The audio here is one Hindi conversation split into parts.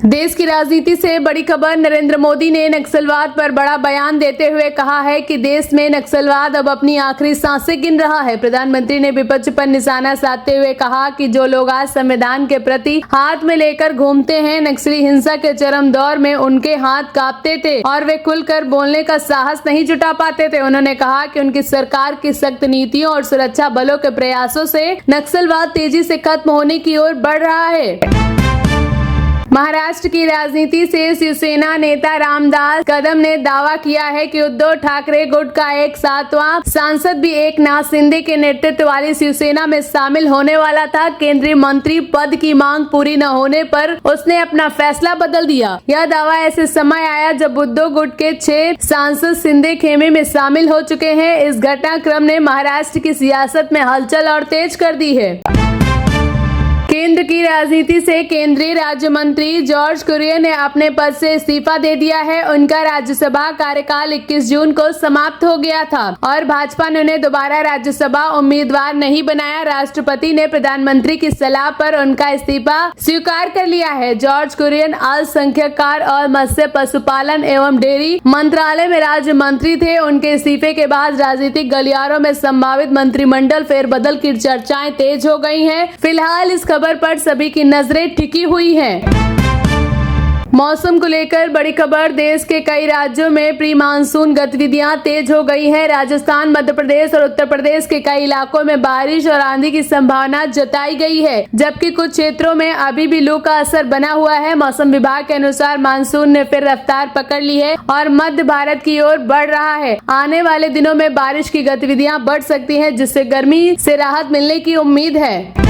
देश की राजनीति से बड़ी खबर। नरेंद्र मोदी ने नक्सलवाद पर बड़ा बयान देते हुए कहा है कि देश में नक्सलवाद अब अपनी आखिरी सांसें गिन रहा है। प्रधानमंत्री ने विपक्ष पर निशाना साधते हुए कहा कि जो लोग आज संविधान के प्रति हाथ में लेकर घूमते हैं, नक्सली हिंसा के चरम दौर में उनके हाथ कांपते थे और वे खुलकर बोलने का साहस नहीं जुटा पाते थे। उन्होंने कहा कि उनकी सरकार की सख्त नीतियों और सुरक्षा बलों के प्रयासों से नक्सलवाद तेजी से खत्म होने की ओर बढ़ रहा है। महाराष्ट्र की राजनीति से शिवसेना नेता रामदास कदम ने दावा किया है कि उद्धव ठाकरे गुट का एक 7वां सांसद भी एकनाथ शिंदे के नेतृत्व वाली शिवसेना में शामिल होने वाला था। केंद्रीय मंत्री पद की मांग पूरी न होने पर उसने अपना फैसला बदल दिया। यह दावा ऐसे समय आया जब उद्धव गुट के 6 सांसद शिंदे खेमे में शामिल हो चुके हैं। इस घटनाक्रम ने महाराष्ट्र की सियासत में हलचल और तेज कर दी है। केंद्र की राजनीति से केंद्रीय राज्य मंत्री जॉर्ज कुरियन ने अपने पद से इस्तीफा दे दिया है। उनका राज्यसभा कार्यकाल 21 जून को समाप्त हो गया था और भाजपा ने उन्हें दोबारा राज्यसभा उम्मीदवार नहीं बनाया। राष्ट्रपति ने प्रधानमंत्री की सलाह पर उनका इस्तीफा स्वीकार कर लिया है। जॉर्ज कुरियन अल्पसंख्यक कार्य और मत्स्य पशुपालन एवं डेयरी मंत्रालय में राज्य मंत्री थे। उनके इस्तीफे के बाद राजनीतिक गलियारों में संभावित मंत्रिमंडल फेरबदल की चर्चाएं तेज हो गई हैं। फिलहाल इस खबर पर सभी की नजरें टिकी हुई हैं। मौसम को लेकर बड़ी खबर। देश के कई राज्यों में प्री मानसून गतिविधियां तेज हो गई हैं। राजस्थान, मध्य प्रदेश और उत्तर प्रदेश के कई इलाकों में बारिश और आंधी की संभावना जताई गई है, जबकि कुछ क्षेत्रों में अभी भी लू का असर बना हुआ है। मौसम विभाग के अनुसार मानसून ने फिर रफ्तार पकड़ ली है और मध्य भारत की ओर बढ़ रहा है। आने वाले दिनों में बारिश की गतिविधियां बढ़ सकती है, जिससे गर्मी से राहत मिलने की उम्मीद है।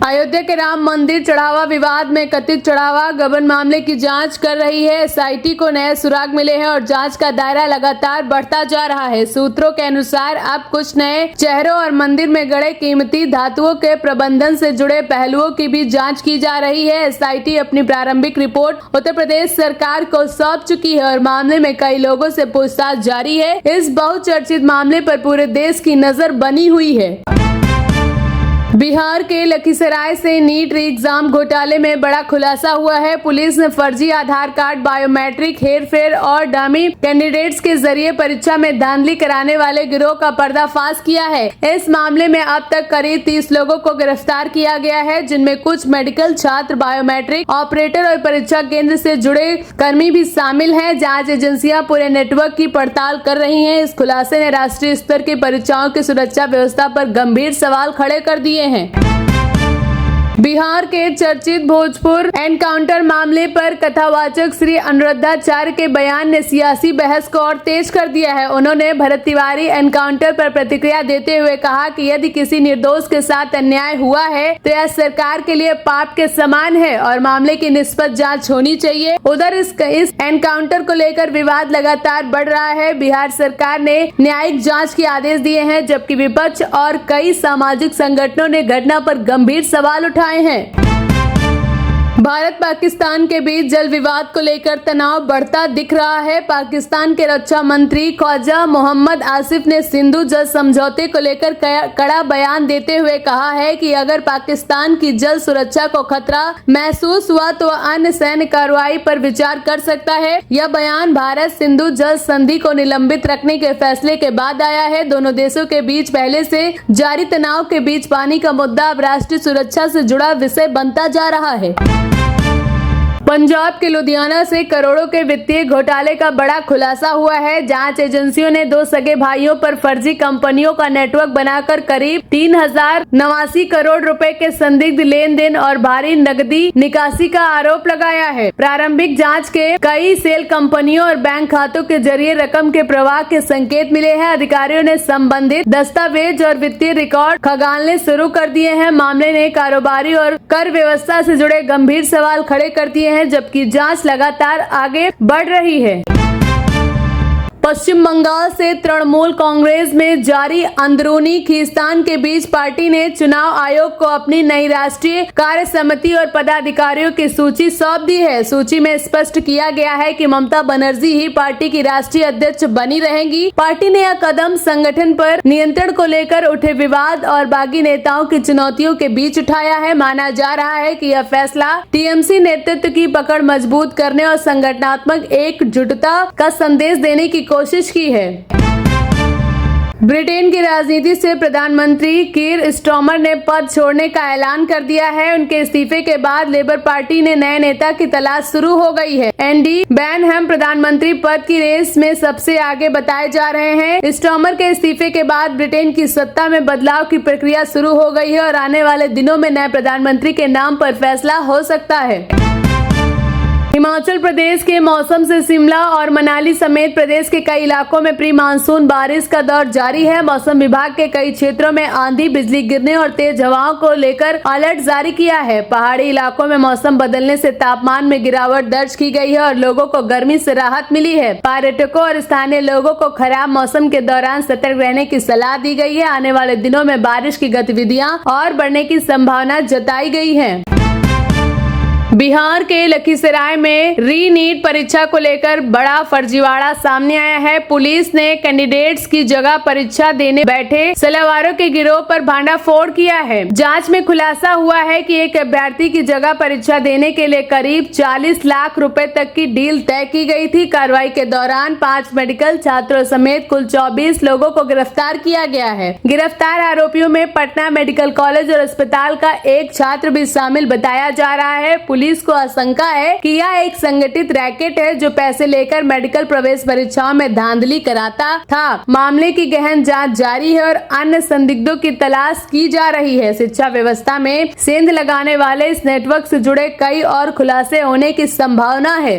अयोध्या के राम मंदिर चढ़ावा विवाद में कथित चढ़ावा गबन मामले की जांच कर रही है। एसआईटी को नए सुराग मिले हैं और जांच का दायरा लगातार बढ़ता जा रहा है। सूत्रों के अनुसार अब कुछ नए चेहरों और मंदिर में गड़े कीमती धातुओं के प्रबंधन से जुड़े पहलुओं की भी जांच की जा रही है। एसआईटी अपनी प्रारंभिक रिपोर्ट उत्तर प्रदेश सरकार को सौंप चुकी है और मामले में कई लोगों से पूछताछ जारी है। इस बहुचर्चित मामले पर पूरे देश की नजर बनी हुई है। बिहार के लखीसराय से नीट एग्जाम घोटाले में बड़ा खुलासा हुआ है। पुलिस ने फर्जी आधार कार्ड, बायोमेट्रिक हेरफेर और डमी कैंडिडेट्स के जरिए परीक्षा में धांधली कराने वाले गिरोह का पर्दाफाश किया है। इस मामले में अब तक करीब 30 लोगों को गिरफ्तार किया गया है, जिनमें कुछ मेडिकल छात्र, बायोमेट्रिक ऑपरेटर और परीक्षा केंद्र से जुड़े कर्मी भी शामिल हैं। जांच एजेंसियां पूरे नेटवर्क की पड़ताल कर रही हैं। इस खुलासे ने राष्ट्रीय स्तर की परीक्षाओं की सुरक्षा व्यवस्था पर गंभीर सवाल खड़े कर दिए हैं। बिहार के चर्चित भोजपुर एनकाउंटर मामले पर कथावाचक श्री अनुरुद्धाचार्य के बयान ने सियासी बहस को और तेज कर दिया है। उन्होंने भरत तिवारी एनकाउंटर पर प्रतिक्रिया देते हुए कहा कि यदि किसी निर्दोष के साथ अन्याय हुआ है तो यह सरकार के लिए पाप के समान है और मामले की निष्पक्ष जांच होनी चाहिए। उधर इस एनकाउंटर को लेकर विवाद लगातार बढ़ रहा है। बिहार सरकार ने न्यायिक जाँच के आदेश दिए हैं, जबकि विपक्ष और कई सामाजिक संगठनों ने घटना पर गंभीर सवाल उठाए हैं। भारत पाकिस्तान के बीच जल विवाद को लेकर तनाव बढ़ता दिख रहा है। पाकिस्तान के रक्षा मंत्री ख्वाजा मोहम्मद आसिफ ने सिंधु जल समझौते को लेकर कड़ा बयान देते हुए कहा है कि अगर पाकिस्तान की जल सुरक्षा को खतरा महसूस हुआ तो अन्य सैन्य कार्रवाई पर विचार कर सकता है। यह बयान भारत सिंधु जल संधि को निलंबित रखने के फैसले के बाद आया है। दोनों देशों के बीच पहले से जारी तनाव के बीच पानी का मुद्दा अब राष्ट्रीय सुरक्षा से जुड़ा विषय बनता जा रहा है। पंजाब के लुधियाना से करोड़ों के वित्तीय घोटाले का बड़ा खुलासा हुआ है। जांच एजेंसियों ने 2 सगे भाइयों पर फर्जी कंपनियों का नेटवर्क बनाकर करीब 3089 करोड़ रुपए के संदिग्ध लेन देन और भारी नकदी निकासी का आरोप लगाया है। प्रारंभिक जांच के कई सेल कंपनियों और बैंक खातों के जरिए रकम के प्रवाह के संकेत मिले हैं। अधिकारियों ने संबंधित दस्तावेज और वित्तीय रिकॉर्ड खंगालने शुरू कर दिए हैं। मामले ने कारोबारी और कर व्यवस्था से जुड़े गंभीर सवाल खड़े कर दिए हैं, जबकि जांच लगातार आगे बढ़ रही है। पश्चिम बंगाल से तृणमूल कांग्रेस में जारी अंदरूनी खींचतान के बीच पार्टी ने चुनाव आयोग को अपनी नई राष्ट्रीय कार्य समिति और पदाधिकारियों की सूची सौंप दी है। सूची में स्पष्ट किया गया है कि ममता बनर्जी ही पार्टी की राष्ट्रीय अध्यक्ष बनी रहेंगी। पार्टी ने यह कदम संगठन पर नियंत्रण को लेकर उठे विवाद और बागी नेताओं की चुनौतियों के बीच उठाया है। माना जा रहा है कि यह फैसला टीएमसी नेतृत्व की पकड़ मजबूत करने और संगठनात्मक एकजुटता का संदेश देने की कोशिश की है। ब्रिटेन की राजनीति से प्रधानमंत्री कीर स्टारमर ने पद छोड़ने का ऐलान कर दिया है। उनके इस्तीफे के बाद लेबर पार्टी ने नए नेता की तलाश शुरू हो गई है। एंडी बैनहम प्रधानमंत्री पद की रेस में सबसे आगे बताए जा रहे हैं। स्टारमर के इस्तीफे के बाद ब्रिटेन की सत्ता में बदलाव की प्रक्रिया शुरू हो गई है और आने वाले दिनों में नए प्रधानमंत्री के नाम पर फैसला हो सकता है। हिमाचल प्रदेश के मौसम से शिमला और मनाली समेत प्रदेश के कई इलाकों में प्री मानसून बारिश का दौर जारी है। मौसम विभाग के कई क्षेत्रों में आंधी, बिजली गिरने और तेज हवाओं को लेकर अलर्ट जारी किया है। पहाड़ी इलाकों में मौसम बदलने से तापमान में गिरावट दर्ज की गई है और लोगों को गर्मी से राहत मिली है। पर्यटकों और स्थानीय लोगों को खराब मौसम के दौरान सतर्क रहने की सलाह दी गई है। आने वाले दिनों में बारिश की गतिविधियां और बढ़ने की संभावना जताई गई है। बिहार के लखीसराय में री नीट परीक्षा को लेकर बड़ा फर्जीवाड़ा सामने आया है। पुलिस ने कैंडिडेट्स की जगह परीक्षा देने बैठे सलावारों के गिरोह पर भांडाफोड़ किया है। जांच में खुलासा हुआ है कि एक अभ्यर्थी की जगह परीक्षा देने के लिए करीब 40 लाख रुपए तक की डील तय की गई थी। कार्रवाई के दौरान 5 मेडिकल छात्रों समेत कुल 24 लोगों को गिरफ्तार किया गया है। गिरफ्तार आरोपियों में पटना मेडिकल कॉलेज और अस्पताल का एक छात्र भी शामिल बताया जा रहा है। पुलिस को आशंका है कि यह एक संगठित रैकेट है जो पैसे लेकर मेडिकल प्रवेश परीक्षाओं में धांधली कराता था। मामले की गहन जांच जारी है और अन्य संदिग्धों की तलाश की जा रही है। शिक्षा व्यवस्था में सेंध लगाने वाले इस नेटवर्क से जुड़े कई और खुलासे होने की संभावना है।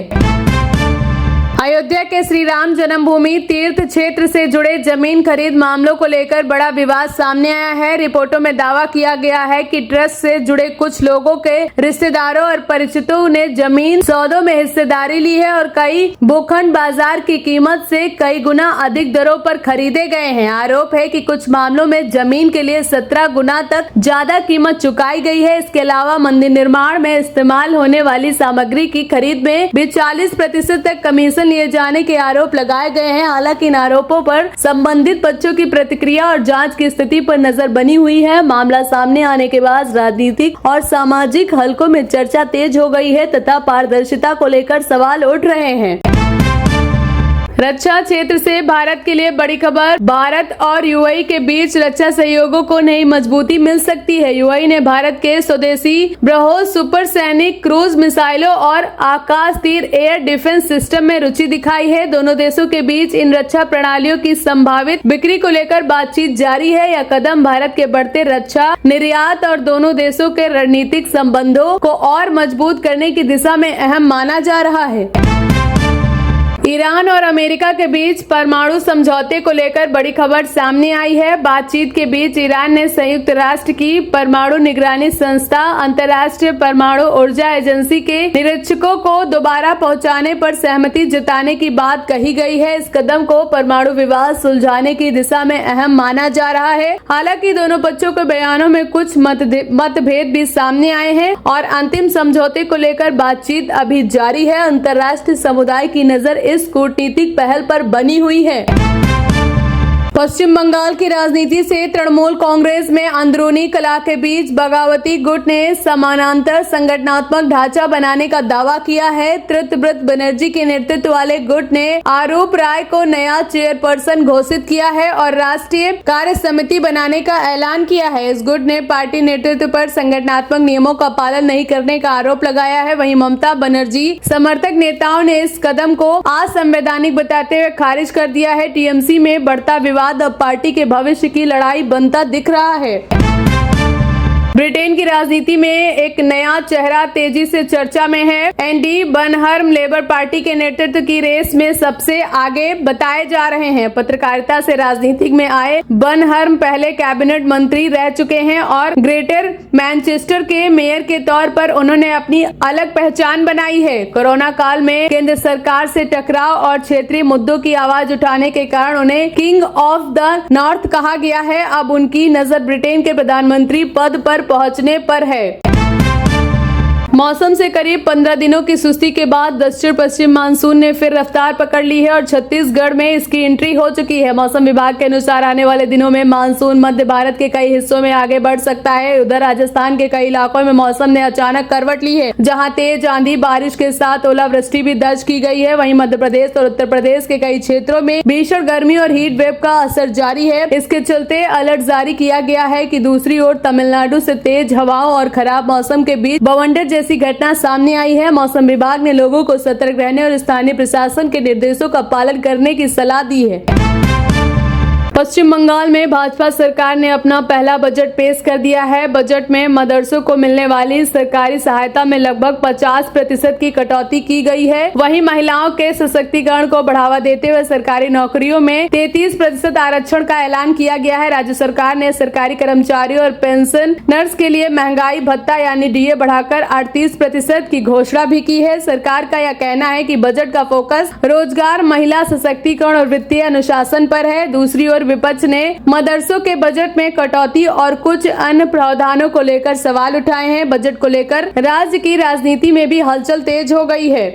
अयोध्या के श्री राम जन्मभूमि तीर्थ क्षेत्र से जुड़े जमीन खरीद मामलों को लेकर बड़ा विवाद सामने आया है। रिपोर्टों में दावा किया गया है कि ट्रस्ट से जुड़े कुछ लोगों के रिश्तेदारों और परिचितों ने जमीन सौदों में हिस्सेदारी ली है और कई भूखंड बाजार की कीमत से कई गुना अधिक दरों पर खरीदे गए हैं। आरोप है कि कुछ मामलों में जमीन के लिए 17 गुना तक ज्यादा कीमत चुकाई गई है। इसके अलावा मंदिर निर्माण में इस्तेमाल होने वाली सामग्री की खरीद में भी 40% तक कमीशन लिए जाने के आरोप लगाए गए हैं। हालांकि इन आरोपों पर संबंधित पक्षों की प्रतिक्रिया और जांच की स्थिति पर नजर बनी हुई है। मामला सामने आने के बाद राजनीतिक और सामाजिक हलकों में चर्चा तेज हो गई है तथा पारदर्शिता को लेकर सवाल उठ रहे हैं। रक्षा क्षेत्र से भारत के लिए बड़ी खबर। भारत और यूएई के बीच रक्षा सहयोगों को नई मजबूती मिल सकती है। यूएई ने भारत के स्वदेशी ब्रह्मोस सुपरसैनिक क्रूज मिसाइलों और आकाश तीर एयर डिफेंस सिस्टम में रुचि दिखाई है। दोनों देशों के बीच इन रक्षा प्रणालियों की संभावित बिक्री को लेकर बातचीत जारी है। यह कदम भारत के बढ़ते रक्षा निर्यात और दोनों देशों के रणनीतिक संबंधों को और मजबूत करने की दिशा में अहम माना जा रहा है। ईरान और अमेरिका के बीच परमाणु समझौते को लेकर बड़ी खबर सामने आई है। बातचीत के बीच ईरान ने संयुक्त राष्ट्र की परमाणु निगरानी संस्था अंतर्राष्ट्रीय परमाणु ऊर्जा एजेंसी के निरीक्षकों को दोबारा पहुंचाने पर सहमति जताने की बात कही गई है। इस कदम को परमाणु विवाद सुलझाने की दिशा में अहम माना जा रहा है। हालांकि दोनों पक्षों के बयानों में कुछ मतभेद भी सामने आए हैं और अंतिम समझौते को लेकर बातचीत अभी जारी है। अंतर्राष्ट्रीय समुदाय की नजर इस कूटनीतिक पहल पर बनी हुई है। पश्चिम बंगाल की राजनीति से तृणमूल कांग्रेस में अंदरूनी कलह के बीच बगावती गुट ने समानांतर संगठनात्मक ढांचा बनाने का दावा किया है। तृप्त बनर्जी के नेतृत्व वाले गुट ने आरूप राय को नया चेयरपर्सन घोषित किया है और राष्ट्रीय कार्य समिति बनाने का ऐलान किया है। इस गुट ने पार्टी नेतृत्व पर संगठनात्मक नियमों का पालन नहीं करने का आरोप लगाया है। वहीं ममता बनर्जी समर्थक नेताओं ने इस कदम को असंवैधानिक बताते हुए खारिज कर दिया है। टीएमसी में बढ़ता विवाद अब पार्टी के भविष्य की लड़ाई बनता दिख रहा है। ब्रिटेन की राजनीति में एक नया चेहरा तेजी से चर्चा में है। एंडी बनहर्म लेबर पार्टी के नेतृत्व की रेस में सबसे आगे बताए जा रहे हैं। पत्रकारिता से राजनीति में आए बनहर्म पहले कैबिनेट मंत्री रह चुके हैं और ग्रेटर मैनचेस्टर के मेयर के तौर पर उन्होंने अपनी अलग पहचान बनाई है। कोरोना काल में केंद्र सरकार से टकराव और क्षेत्रीय मुद्दों की आवाज उठाने के कारण उन्हें किंग ऑफ द नॉर्थ कहा गया है। अब उनकी नजर ब्रिटेन के प्रधानमंत्री पद पर पहुंचने पर है। मौसम से करीब 15 दिनों की सुस्ती के बाद दक्षिण पश्चिम मानसून ने फिर रफ्तार पकड़ ली है और छत्तीसगढ़ में इसकी एंट्री हो चुकी है। मौसम विभाग के अनुसार आने वाले दिनों में मानसून मध्य भारत के कई हिस्सों में आगे बढ़ सकता है। उधर राजस्थान के कई इलाकों में मौसम ने अचानक करवट ली है, जहां तेज आंधी बारिश के साथ ओलावृष्टि भी दर्ज की गई है। वहीं मध्य प्रदेश और उत्तर प्रदेश के कई क्षेत्रों में भीषण गर्मी और हीट वेव का असर जारी है। इसके चलते अलर्ट जारी किया गया है कि दूसरी ओर तमिलनाडु से तेज हवाओं और खराब मौसम के बीच बवंडर जैसी घटना सामने आई है। मौसम विभाग ने लोगों को सतर्क रहने और स्थानीय प्रशासन के निर्देशों का पालन करने की सलाह दी है। पश्चिम बंगाल में भाजपा सरकार ने अपना पहला बजट पेश कर दिया है। बजट में मदरसों को मिलने वाली सरकारी सहायता में लगभग 50% की कटौती की गई है। वहीं महिलाओं के सशक्तिकरण को बढ़ावा देते हुए सरकारी नौकरियों में 33% आरक्षण का ऐलान किया गया है। राज्य सरकार ने सरकारी कर्मचारियों और पेंशनर्स के लिए महंगाई भत्ता यानी डीए बढ़ाकर 38% की घोषणा भी की है। सरकार का यह कहना है कि बजट का फोकस रोजगार, महिला सशक्तिकरण और वित्तीय अनुशासन पर है। दूसरी ओर विपक्ष ने मदरसों के बजट में कटौती और कुछ अन्य प्रावधानों को लेकर सवाल उठाए हैं। बजट को लेकर राज्य की राजनीति में भी हलचल तेज हो गई है।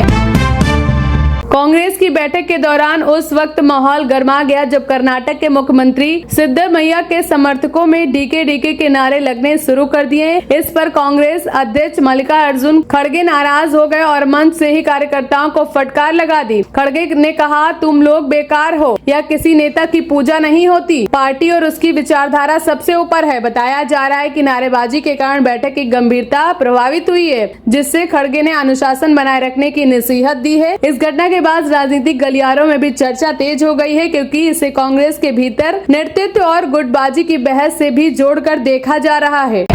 कांग्रेस की बैठक के दौरान उस वक्त माहौल गर्मा गया जब कर्नाटक के मुख्यमंत्री सिद्धरमैया के समर्थकों में डीके के नारे लगने शुरू कर दिए। इस पर कांग्रेस अध्यक्ष मल्लिकार्जुन खड़गे नाराज हो गए और मंच से ही कार्यकर्ताओं को फटकार लगा दी। खड़गे ने कहा, तुम लोग बेकार हो, यह किसी नेता की पूजा नहीं होती। पार्टी और उसकी विचारधारा सबसे ऊपर है। बताया जा रहा है कि नारेबाजी के कारण बैठक की गंभीरता प्रभावित हुई है, जिससे खड़गे ने अनुशासन बनाए रखने की नसीहत दी है। इस घटना के बाद राजनीतिक गलियारों में भी चर्चा तेज हो गई है, क्योंकि इसे कांग्रेस के भीतर नेतृत्व और गुटबाजी की बहस से भी जोड़कर देखा जा रहा है।